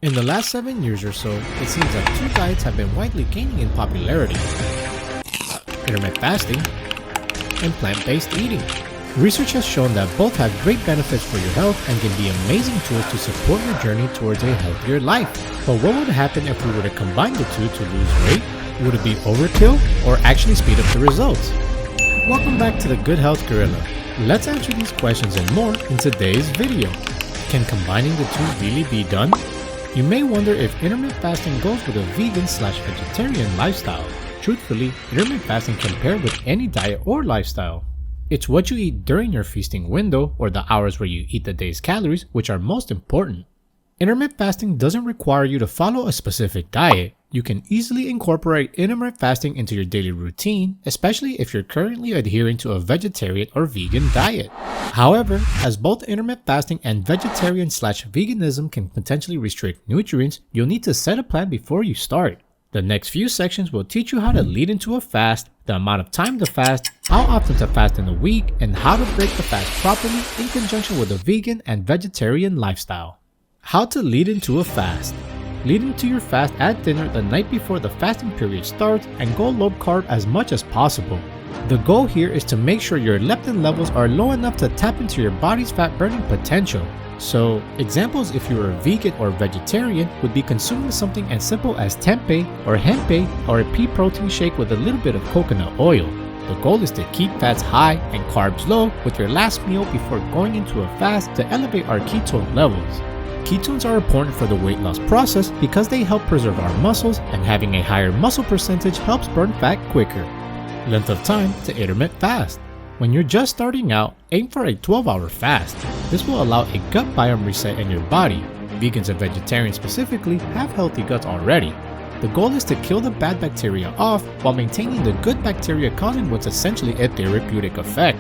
In the last 7 years or so, it seems that two diets have been widely gaining in popularity: intermittent fasting and plant-based eating. Research has shown that both have great benefits for your health and can be amazing tools to support your journey towards a healthier life. But what would happen if we were to combine the two to lose weight? Would it be overkill or actually speed up the results? Welcome back to the Good Health Gorilla. Let's answer these questions and more in today's video. Can combining the two really be done? You may wonder if intermittent fasting goes with a vegan/vegetarian lifestyle. Truthfully, intermittent fasting can pair with any diet or lifestyle. It's what you eat during your feasting window, or the hours where you eat the day's calories, which are most important. Intermittent fasting doesn't require you to follow a specific diet. You can easily incorporate intermittent fasting into your daily routine, especially if you're currently adhering to a vegetarian or vegan diet. However, as both intermittent fasting and vegetarian/veganism can potentially restrict nutrients, you'll need to set a plan before you start. The next few sections will teach you how to lead into a fast, the amount of time to fast, how often to fast in a week, and how to break the fast properly in conjunction with a vegan and vegetarian lifestyle. How to lead into a fast. Lead into your fast at dinner the night before the fasting period starts and go low carb as much as possible. The goal here is to make sure your leptin levels are low enough to tap into your body's fat burning potential. So, examples if you are a vegan or vegetarian would be consuming something as simple as tempeh or hempeh or a pea protein shake with a little bit of coconut oil. The goal is to keep fats high and carbs low with your last meal before going into a fast to elevate our ketone levels. Ketones are important for the weight loss process because they help preserve our muscles, and having a higher muscle percentage helps burn fat quicker. Length of time to intermittent fast. When you're just starting out, aim for a 12-hour fast. This will allow a gut biome reset in your body. Vegans and vegetarians specifically have healthy guts already. The goal is to kill the bad bacteria off while maintaining the good bacteria, causing what's essentially a therapeutic effect.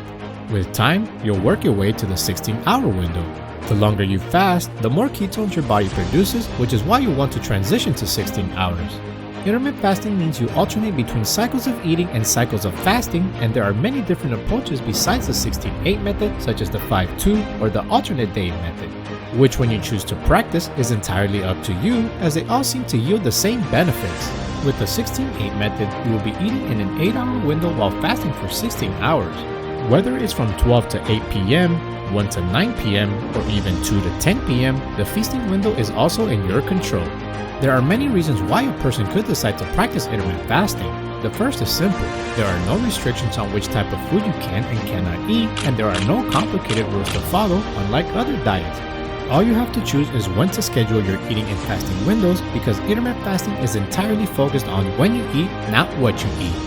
With time, you'll work your way to the 16-hour window. The longer you fast, the more ketones your body produces, which is why you want to transition to 16 hours. Intermittent fasting means you alternate between cycles of eating and cycles of fasting, and there are many different approaches besides the 16-8 method, such as the 5-2 or the alternate day method. Which one you choose to practice is entirely up to you, as they all seem to yield the same benefits. With the 16-8 method, you will be eating in an 8-hour window while fasting for 16 hours. Whether it's from 12 to 8 p.m., 1 to 9 p.m., or even 2 to 10 p.m., the feasting window is also in your control. There are many reasons why a person could decide to practice intermittent fasting. The first is simple. There are no restrictions on which type of food you can and cannot eat, and there are no complicated rules to follow, unlike other diets. All you have to choose is when to schedule your eating and fasting windows, because intermittent fasting is entirely focused on when you eat, not what you eat.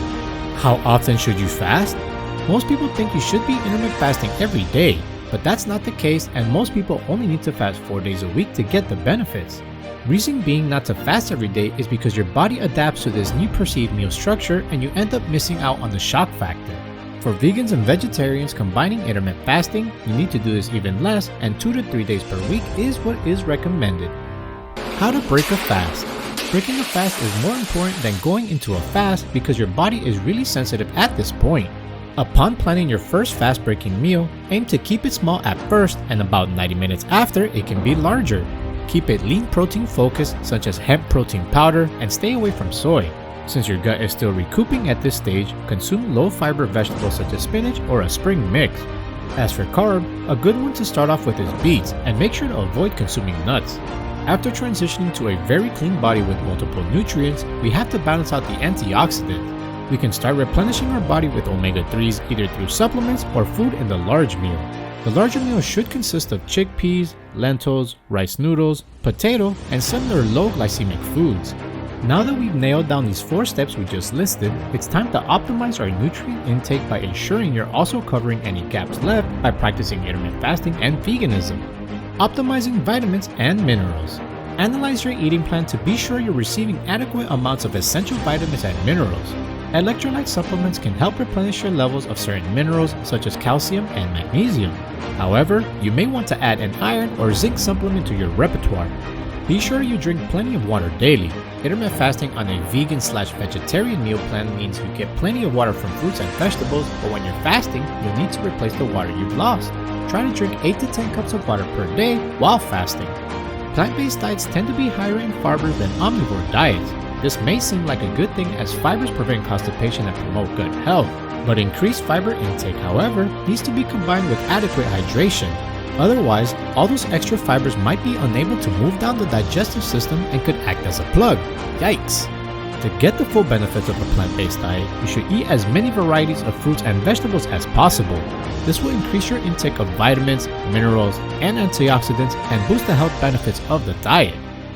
How often should you fast? Most people think you should be intermittent fasting every day, but that's not the case, and most people only need to fast 4 days a week to get the benefits. Reason being not to fast every day is because your body adapts to this new perceived meal structure and you end up missing out on the shock factor. For vegans and vegetarians combining intermittent fasting, you need to do this even less, and 2 to 3 days per week is what is recommended. How to break a fast. Breaking a fast is more important than going into a fast because your body is really sensitive at this point. Upon planning your first fast-breaking meal, aim to keep it small at first, and about 90 minutes after it can be larger. Keep it lean protein focused, such as hemp protein powder, and stay away from soy. Since your gut is still recouping at this stage, consume low-fiber vegetables such as spinach or a spring mix. As for carb, a good one to start off with is beets, and make sure to avoid consuming nuts. After transitioning to a very clean body with multiple nutrients, we have to balance out the antioxidants. We can start replenishing our body with omega-3s either through supplements or food in the large meal. The larger meal should consist of chickpeas, lentils, rice noodles, potato, and similar low glycemic foods. Now that we've nailed down these 4 steps we just listed, it's time to optimize our nutrient intake by ensuring you're also covering any gaps left by practicing intermittent fasting and veganism. Optimizing vitamins and minerals. Analyze your eating plan to be sure you're receiving adequate amounts of essential vitamins and minerals. Electrolyte supplements can help replenish your levels of certain minerals such as calcium and magnesium. However, you may want to add an iron or zinc supplement to your repertoire. Be sure you drink plenty of water daily. Intermittent fasting on a vegan/vegetarian meal plan means you get plenty of water from fruits and vegetables, but when you're fasting, you'll need to replace the water you've lost. Try to drink 8 to 10 cups of water per day while fasting. Plant-based diets tend to be higher in fibers than omnivore diets. This may seem like a good thing as fibers prevent constipation and promote good health, but increased fiber intake, however, needs to be combined with adequate hydration. Otherwise, all those extra fibers might be unable to move down the digestive system and could act as a plug. Yikes! To get the full benefits of a plant-based diet, you should eat as many varieties of fruits and vegetables as possible. This will increase your intake of vitamins, minerals, and antioxidants and boost the health benefits of the diet.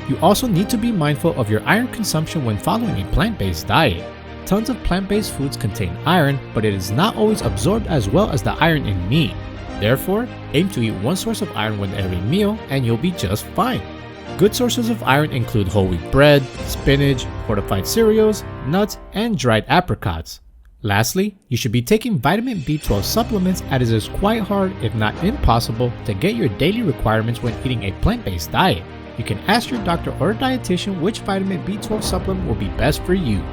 You also need to be mindful of your iron consumption when following a plant-based diet. Tons of plant-based foods contain iron, but it is not always absorbed as well as the iron in meat. Therefore, aim to eat one source of iron with every meal and you'll be just fine. Good sources of iron include whole wheat bread, spinach, fortified cereals, nuts, and dried apricots. Lastly, you should be taking vitamin B12 supplements as it is quite hard, if not impossible, to get your daily requirements when eating a plant-based diet. You can ask your doctor or dietitian which vitamin B12 supplement will be best for you.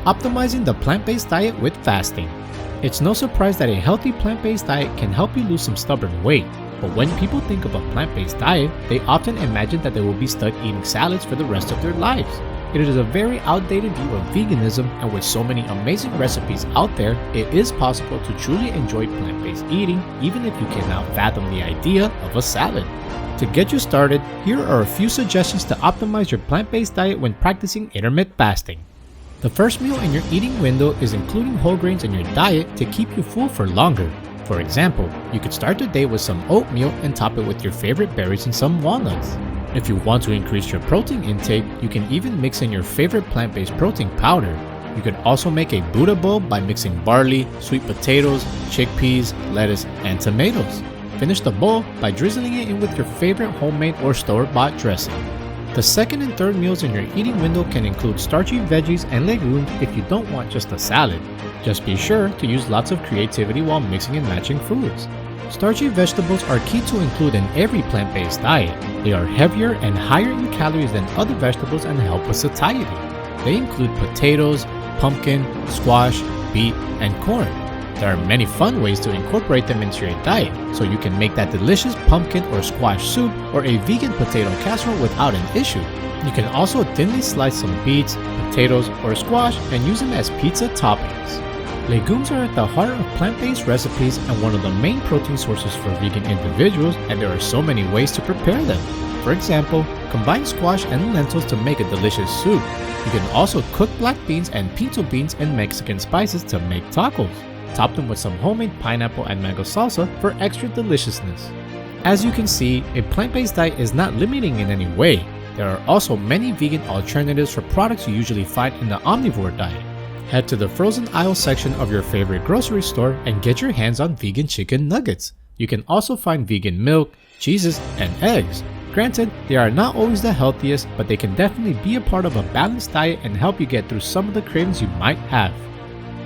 Optimizing the plant-based diet with fasting. It's no surprise that a healthy plant-based diet can help you lose some stubborn weight. But when people think of a plant-based diet, they often imagine that they will be stuck eating salads for the rest of their lives. It is a very outdated view of veganism, and with so many amazing recipes out there, it is possible to truly enjoy plant-based eating even if you cannot fathom the idea of a salad. To get you started, here are a few suggestions to optimize your plant-based diet when practicing intermittent fasting. The first meal in your eating window is including whole grains in your diet to keep you full for longer. For example, you could start the day with some oatmeal and top it with your favorite berries and some walnuts. If you want to increase your protein intake, you can even mix in your favorite plant-based protein powder. You can also make a Buddha bowl by mixing barley, sweet potatoes, chickpeas, lettuce, and tomatoes. Finish the bowl by drizzling it in with your favorite homemade or store-bought dressing. The second and third meals in your eating window can include starchy veggies and legumes if you don't want just a salad. Just be sure to use lots of creativity while mixing and matching foods. Starchy vegetables are key to include in every plant-based diet. They are heavier and higher in calories than other vegetables and help with satiety. They include potatoes, pumpkin, squash, beet, and corn. There are many fun ways to incorporate them into your diet, so you can make that delicious pumpkin or squash soup or a vegan potato casserole without an issue. You can also thinly slice some beets, potatoes, or squash and use them as pizza toppings. Legumes are at the heart of plant-based recipes and one of the main protein sources for vegan individuals, and there are so many ways to prepare them. For example, combine squash and lentils to make a delicious soup. You can also cook black beans and pinto beans and Mexican spices to make tacos. Top them with some homemade pineapple and mango salsa for extra deliciousness. As you can see, a plant-based diet is not limiting in any way. There are also many vegan alternatives for products you usually find in the omnivore diet. Head to the frozen aisle section of your favorite grocery store and get your hands on vegan chicken nuggets. You can also find vegan milk, cheeses, and eggs. Granted, they are not always the healthiest, but they can definitely be a part of a balanced diet and help you get through some of the cravings you might have.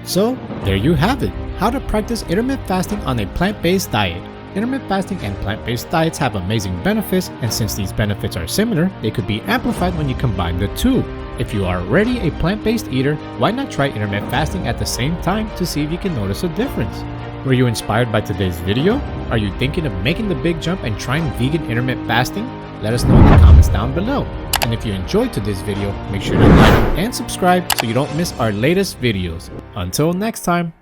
So, there you have it, how to practice intermittent fasting on a plant-based diet. Intermittent fasting and plant-based diets have amazing benefits, and since these benefits are similar, they could be amplified when you combine the two. If you are already a plant-based eater, why not try intermittent fasting at the same time to see if you can notice a difference? Were you inspired by today's video? Are you thinking of making the big jump and trying vegan intermittent fasting? Let us know in the comments down below. And if you enjoyed today's video, make sure to like and subscribe so you don't miss our latest videos. Until next time.